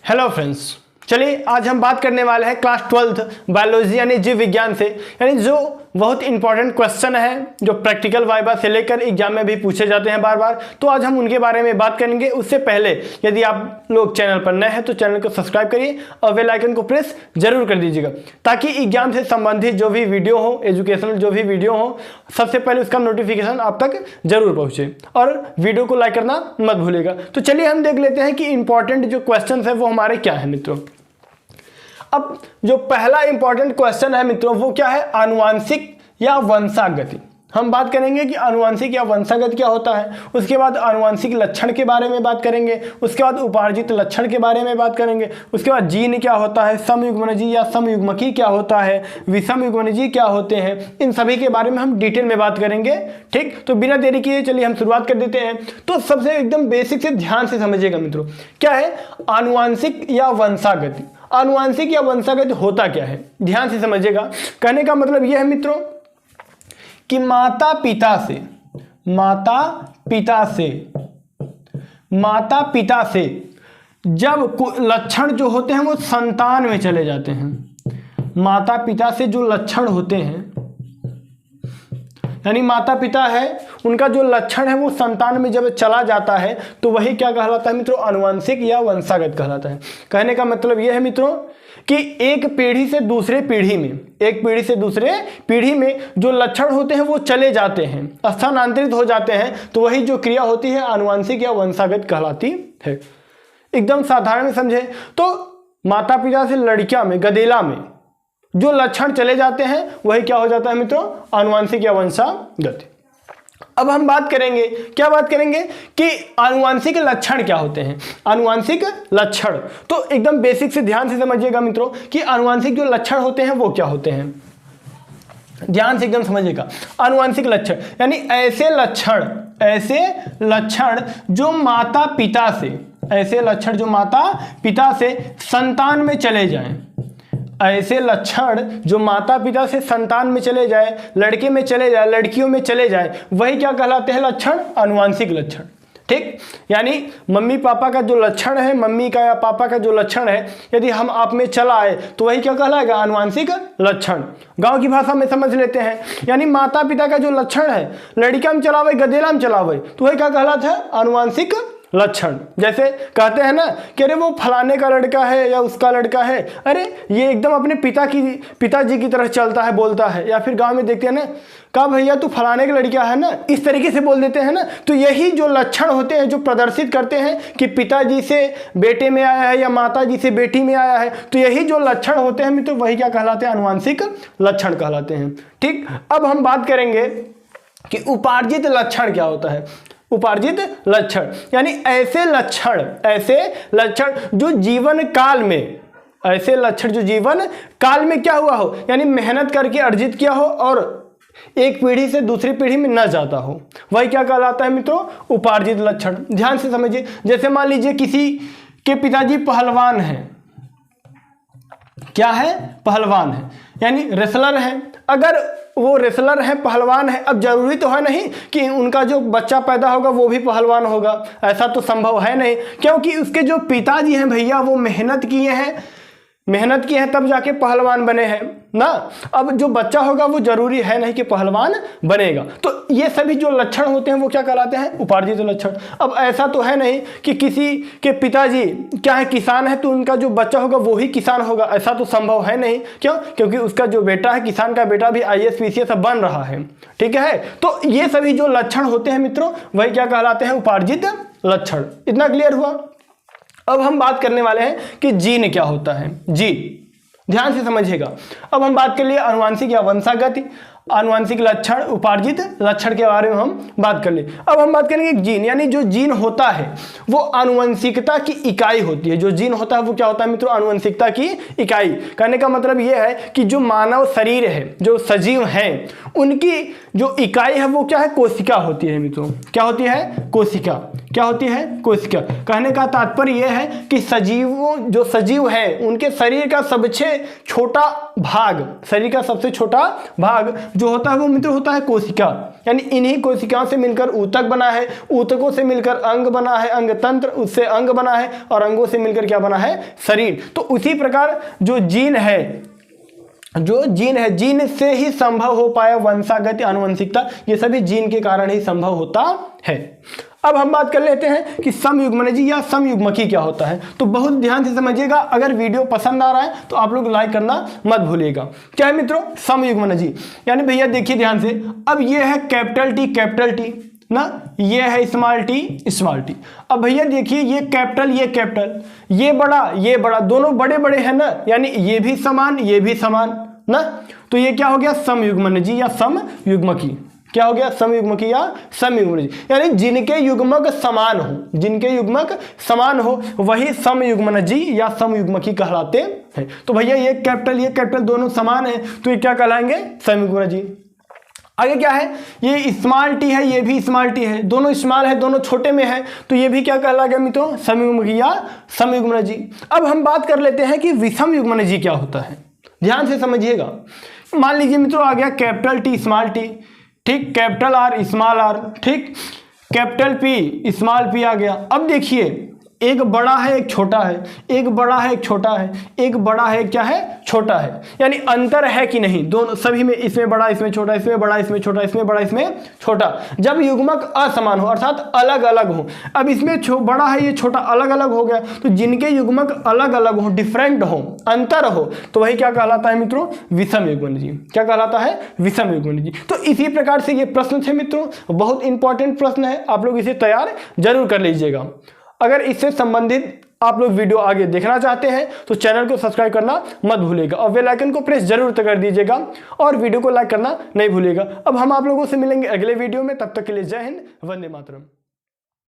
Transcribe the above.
Hello friends, चलिए आज हम बात करने वाले हैं क्लास 12th बायोलॉजी यानी जीव विज्ञान से, यानी जो बहुत इंपॉर्टेंट क्वेश्चन है जो प्रैक्टिकल वाइवा से लेकर एग्जाम में भी पूछे जाते हैं बार बार। तो आज हम उनके बारे में बात करेंगे। उससे पहले यदि आप लोग चैनल पर नए हैं तो चैनल को सब्सक्राइब करिए और बेल आइकन को प्रेस जरूर कर दीजिएगा, ताकि एग्जाम से संबंधित जो भी वीडियो हो, एजुकेशनल जो भी वीडियो हो, सबसे पहले उसका नोटिफिकेशन आप तक जरूर पहुँचे। और वीडियो को लाइक करना मत भूलिएगा। तो चलिए हम देख लेते हैं कि इंपॉर्टेंट जो क्वेश्चन है वो हमारे क्या है मित्रों। अब जो पहला इंपॉर्टेंट क्वेश्चन है मित्रों वो क्या है, आनुवांशिक या वंशागति। हम बात करेंगे कि आनुवांशिक या वंशागत क्या होता है। उसके बाद आनुवांशिक लक्षण के बारे में बात करेंगे। उसके बाद उपार्जित लक्षण के बारे में बात करेंगे। उसके बाद जीन क्या होता है, समयुग्मनजीव या समयुग्मकी क्या होता है, विषम युग्मनजीव क्या होते हैं, इन सभी के बारे में हम डिटेल में बात करेंगे। ठीक, तो बिना देरी किए चलिए हम शुरुआत कर देते हैं। तो सबसे एकदम बेसिक से ध्यान से समझिएगा मित्रों, क्या है आनुवांशिक या वंशागति। आनुवांशिक या वंशागत होता क्या है, ध्यान से समझिएगा। कहने का मतलब यह है मित्रों कि माता पिता से जब लक्षण जो होते हैं वो संतान में चले जाते हैं। माता पिता से जो लक्षण होते हैं, यानी माता पिता है उनका जो लक्षण है वो संतान में जब चला जाता है तो वही क्या कहलाता है मित्रों, आनुवांशिक या वंशागत कहलाता है। कहने का मतलब यह है मित्रों कि एक पीढ़ी से दूसरे पीढ़ी में जो लक्षण होते हैं वो चले जाते हैं, स्थानांतरित हो जाते हैं, तो वही जो क्रिया होती है आनुवांशिक या वंशागत कहलाती है। एकदम साधारण में समझे तो माता पिता से लड़कियां में, गदेला में जो लक्षण चले जाते हैं वही क्या हो जाता है मित्रों, आनुवांशिक या वंशागत। अब हम बात करेंगे, क्या बात करेंगे कि आनुवांशिक लक्षण क्या होते हैं। आनुवांशिक लक्षण तो एकदम बेसिक से ध्यान से समझिएगा मित्रों कि आनुवांशिक जो लक्षण होते हैं वो क्या होते हैं। ध्यान से एकदम समझिएगा। आनुवांशिक लक्षण यानी ऐसे लक्षण जो माता पिता से संतान में चले जाएं। ऐसे लक्षण जो माता पिता से संतान में चले जाए, लड़के में चले जाए, लड़कियों में चले जाए, वही क्या कहलाते हैं लक्षण, आनुवांशिक लक्षण। ठीक, यानी मम्मी पापा का जो लक्षण है, मम्मी का या पापा का जो लक्षण है यदि हम आप में चला आए तो वही क्या कहलाएगा, आनुवांशिक लक्षण। गांव की भाषा में समझ लेते हैं, यानी माता पिता का जो लक्षण है लड़का में चलावे, गदेला में चलावे, तो वही क्या कहलाता है, आनुवांशिक लक्षण। जैसे कहते हैं ना कि अरे वो फलाने का लड़का है या उसका लड़का है, अरे ये एकदम अपने पिताजी की तरह चलता है, बोलता है। या फिर गांव में देखते हैं ना, कहा भैया तू फलाने का लड़का है ना, इस तरीके से बोल देते हैं ना। तो यही जो लक्षण होते हैं जो प्रदर्शित करते हैं कि पिताजी से बेटे में आया है या माताजी से बेटी में आया है, तो यही जो लक्षण होते हैं मित्रों वही क्या कहलाते हैं, आनुवांशिक लक्षण कहलाते हैं। ठीक, अब हम बात करेंगे कि उपार्जित लक्षण क्या होता है। उपार्जित लक्षण यानी ऐसे लक्षण जो जीवन काल में क्या हुआ हो, यानी मेहनत करके अर्जित किया हो और एक पीढ़ी से दूसरी पीढ़ी में न जाता हो, वही क्या कहलाता है मित्रों, उपार्जित लक्षण। ध्यान से समझिए। जैसे मान लीजिए किसी के पिताजी पहलवान हैं, क्या है, पहलवान है, यानी रेसलर है। अगर वो रेसलर है, पहलवान है, अब जरूरी तो है नहीं कि उनका जो बच्चा पैदा होगा वो भी पहलवान होगा, ऐसा तो संभव है नहीं, क्योंकि उसके जो पिताजी हैं भैया वो मेहनत किए हैं तब जाके पहलवान बने हैं ना। अब जो बच्चा होगा वो जरूरी है नहीं कि पहलवान बनेगा। तो ये सभी जो लक्षण होते हैं वो क्या कहलाते हैं, उपार्जित लक्षण। अब ऐसा तो है नहीं कि किसी के पिताजी क्या है, किसान है, तो उनका जो बच्चा होगा वो ही किसान होगा, ऐसा तो संभव है नहीं। क्यों, क्योंकि उसका जो बेटा है, किसान का बेटा भी IAS PCS बन रहा है। ठीक है, तो ये सभी जो लक्षण होते हैं मित्रों वही क्या कहलाते हैं, उपार्जित लक्षण। इतना क्लियर हुआ। अब हम बात करने वाले हैं कि जीन क्या होता है। जीन ध्यान से समझिएगा। अब हम बात कर लिए आनुवांशिक या वंशागति, आनुवांशिक लक्षण, उपार्जित लक्षण के बारे में हम बात कर लिए। अब हम बात करेंगे जीन, यानी जो जीन होता है वो आनुवंशिकता की इकाई होती है। जो जीन होता है वो क्या होता है मित्रों, आनुवंशिकता की इकाई। कहने का मतलब ये है कि जो मानव शरीर है, जो सजीव हैं, उनकी जो इकाई है वो क्या है, कोशिका होती है मित्रों। क्या होती है, कोशिका। क्या होती है? कोशिका। कहने का तात्पर्य यह है कि सजीवों, जो सजीव है उनके शरीर का सबसे छोटा भाग, शरीर का सबसे छोटा भाग जो होता है वो मित्र होता है कोशिका। यानी इन्हीं कोशिकाओं से मिलकर ऊतक बना है, ऊतकों से मिलकर अंग बना है, अंग तंत्र, उससे अंग बना है, और अंगों से मिलकर क्या बना है? शरीर। तो उसी प्रकार जो जीन है, जीन से ही संभव हो पाया वंशागत आनुवंशिकता, ये सभी जीन के कारण ही संभव होता है। अब हम बात कर लेते हैं कि समयुग्मनजी या समयुग्मकी क्या होता है। तो बहुत ध्यान से समझिएगा, अगर वीडियो पसंद आ रहा है तो आप लोग लाइक करना मत भूलिएगा। क्या है मित्रों? समयुग्मनजी। यानी भैया देखिए ध्यान से, अब ये है कैपिटल टी ना, ये है स्मॉल टी। अब भैया देखिए, ये कैपिटल, ये बड़ा, दोनों बड़े बड़े हैं ना, यानी ये भी समान ना, तो ये क्या हो गया? समयुग्मनजी या समयुग्मकी। क्या हो गया? समयुग्मकी या समयुग्मनजी। यानी जिनके युग्मक समान हो वही समयुग्मनजी या समयुग्मकी कहलाते हैं। तो भैया ये कैपिटल दोनों समान है, तो ये क्या कहलाएंगे? समयुग्मनजी। आगे क्या है? ये स्मॉल टी है, ये भी स्मॉल टी है, दोनों स्मॉल है, दोनों छोटे में है, तो ये भी क्या कहला गया मित्रों? समयुग्मकी या समयुग्मनजी। अब हम बात कर लेते हैं कि विषम युग्मनजी क्या होता है। ध्यान से समझिएगा। मान लीजिए मित्रों आ गया कैपिटल टी स्मॉल टी, ठीक, कैपिटल आर स्मॉल आर, ठीक, कैपिटल पी स्मॉल पी आ गया। अब देखिए, एक बड़ा है एक छोटा है, एक बड़ा है एक छोटा है, एक बड़ा है क्या है? छोटा है। यानी अंतर है कि नहीं? दोनों, सभी में, इसमें बड़ा इसमें छोटा, इसमें बड़ा इसमें छोटा, इसमें बड़ा इसमें छोटा। जब युग्मक असमान हो अर्थात अलग अलग हो, अब इसमें बड़ा है ये छोटा, अलग अलग हो गया, तो जिनके युग्मक अलग अलग हो, डिफरेंट हो, अंतर हो, तो वही क्या कहलाता है मित्रों? विषम युग्मनजी। क्या कहलाता है? विषम युग्मनजी। तो इसी प्रकार से ये प्रश्न थे मित्रों, बहुत इंपॉर्टेंट प्रश्न है, आप लोग इसे तैयार जरूर कर लीजिएगा। अगर इससे संबंधित आप लोग वीडियो आगे देखना चाहते हैं तो चैनल को सब्सक्राइब करना मत भूलिएगा और बेल आइकन को प्रेस जरूर कर दीजिएगा और वीडियो को लाइक करना नहीं भूलिएगा। अब हम आप लोगों से मिलेंगे अगले वीडियो में, तब तक के लिए जय हिंद, वंदे मातरम।